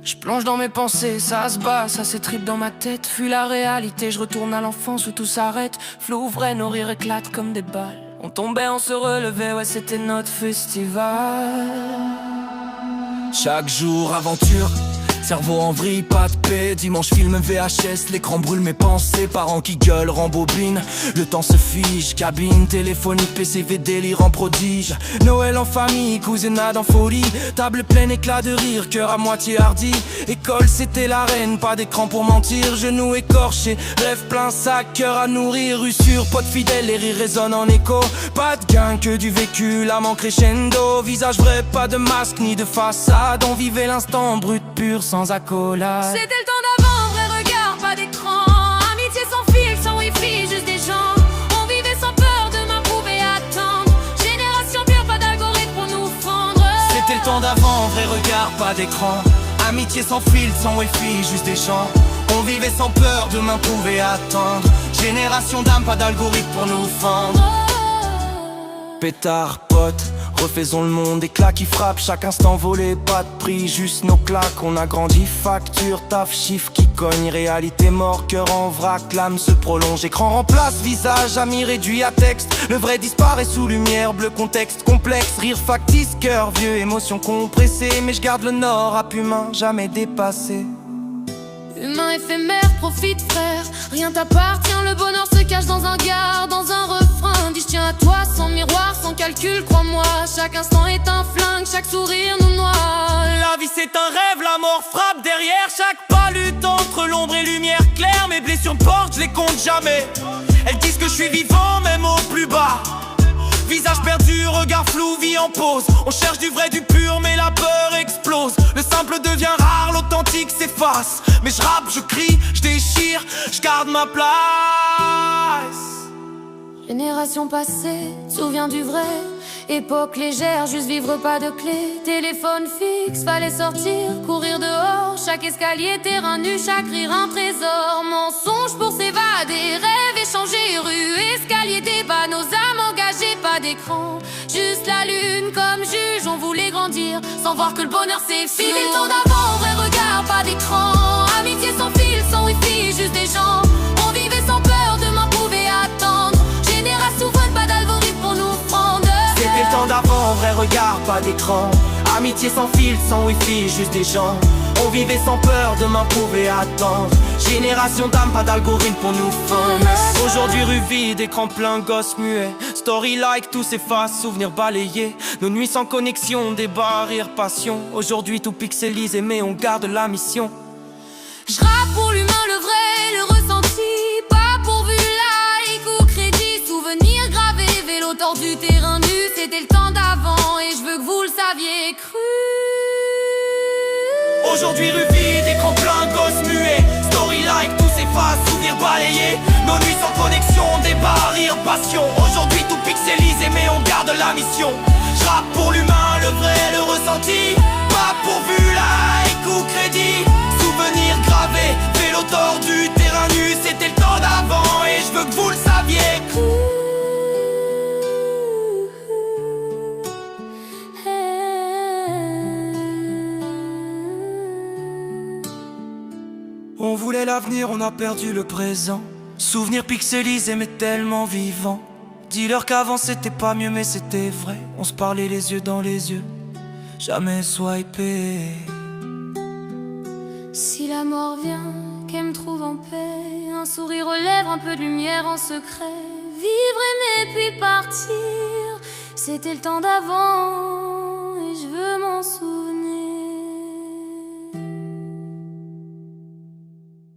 Je plonge dans mes pensées, ça se bat, ça s'étripe dans ma tête. Fuis la réalité, je retourne à l'enfance où tout s'arrête. Flou vrai, nos rires éclatent comme des balles. On tombait, on se relevait, ouais c'était notre festival. Chaque jour aventure, cerveau en vrille, pas de paix. Dimanche film VHS, l'écran brûle mes pensées. Parents qui gueulent, rembobine. Le temps se fige, cabine téléphonique, PCV, délire en prodige. Noël en famille, cousinade en folie. Table pleine, éclat de rire, cœur à moitié hardi. École c'était l'arène, pas d'écran pour mentir. Genoux écorchés, rêve plein sac, cœur à nourrir. Usure, pote fidèle, les rires résonnent en écho. Pas de gain, que du vécu, l'âme en crescendo. Visage vrai, pas de masque ni de façade. On vivait l'instant brut, pur, sans accolade. C'était le temps d'avant, vrai regard, pas d'écran. Amitié sans fil, sans wifi, juste des gens. On vivait sans peur de m'approuver, attendre. Génération pure, pas d'algorithme pour nous fendre. C'était le temps d'avant, vrai regard, pas d'écran. Amitié sans fil, sans wifi, juste des gens. On vivait sans peur de m'approuver, attendre. Génération d'âme, pas d'algorithme pour nous fendre. Pétard, pote, refaisons le monde, éclat qui frappe, chaque instant volé, pas de prix, juste nos claques. On a grandi, facture, taf, chiffre qui cogne, réalité mort, cœur en vrac, l'âme se prolonge. Écran remplace visage, ami réduit à texte. Le vrai disparaît sous lumière, bleu contexte complexe. Rire factice, cœur vieux, émotion compressée. Mais je garde le nord, rap humain, jamais dépassé. Humain éphémère, profite frère. Rien t'appartient, le bonheur se cache dans un gare, dans un refrain. Dis je tiens à toi, sans miroir, sans calcul, crois-moi. Chaque instant est un flingue, chaque sourire nous noie. La vie c'est un rêve, la mort frappe derrière. Chaque pas lutte entre l'ombre et lumière claire. Mes blessures me portent, je les compte jamais. Elles disent que je suis vivant, même au plus bas. Visage perdu, regard flou, vie en pause. On cherche du vrai, du pur, mais la peur explose. Le simple devient rare, l'authentique s'efface. Mais je rappe, je crie, je déchire, je garde ma place. Génération passée, souviens du vrai. Époque légère, juste vivre, pas de clé. Téléphone fixe, fallait sortir, courir dehors. Chaque escalier, terrain nu, chaque rire un trésor. Mensonge pour s'évader, rêve échanger, rue, escalier, débat. Nos âmes engagées, pas d'écran. Juste la lune comme juge, on voulait grandir sans voir que le bonheur c'est flou. C'était le temps d'avant, vrai regard, pas d'écran. Amitié sans fil, sans wifi, juste des gens. On vivait sans peur de m'approuver, attendre. Génération voix, pas d'algorithme pour nous prendre. C'était le temps d'avant, vrai regard, pas d'écran. Amitié sans fil, sans wifi, juste des gens. On vivait sans peur de m'approuver, attendre. Génération d'âme, pas d'algorithme pour nous fendre. Aujourd'hui rue vide, écran plein, gosse muet. Story like, tout s'efface, souvenirs balayés. Nos nuits sans connexion, débat, rire, passion. Aujourd'hui tout pixelisé, mais on garde la mission. J'rappe pour l'humain, le vrai, le ressenti. Pas pourvu like ou crédit. Souvenir gravé, vélo tordu, terrain nu. C'était le temps d'avant et je veux que vous le saviez cru. Aujourd'hui rue vide, écran plein, gosse muet. Story like, tout s'efface, souvenirs balayés. Nos nuits sans connexion, débat, rire, passion. Aujourd'hui tout pixelisé, mais on garde la mission. J'rappe pour l'humain, le vrai, le ressenti. Pas pourvu like ou crédit. Souvenirs gravés, vélo tordu, terrain nu. C'était le temps d'avant et je veux que vous le saviez. On voulait l'avenir, on a perdu le présent. Souvenirs pixelisés mais tellement vivants. Dis-leur qu'avant c'était pas mieux mais c'était vrai. On se parlait les yeux dans les yeux, jamais swipé. Si la mort vient, qu'elle me trouve en paix. Un sourire aux lèvres, un peu de lumière en secret. Vivre, aimer puis partir. C'était le temps d'avant et je veux m'en souvenir.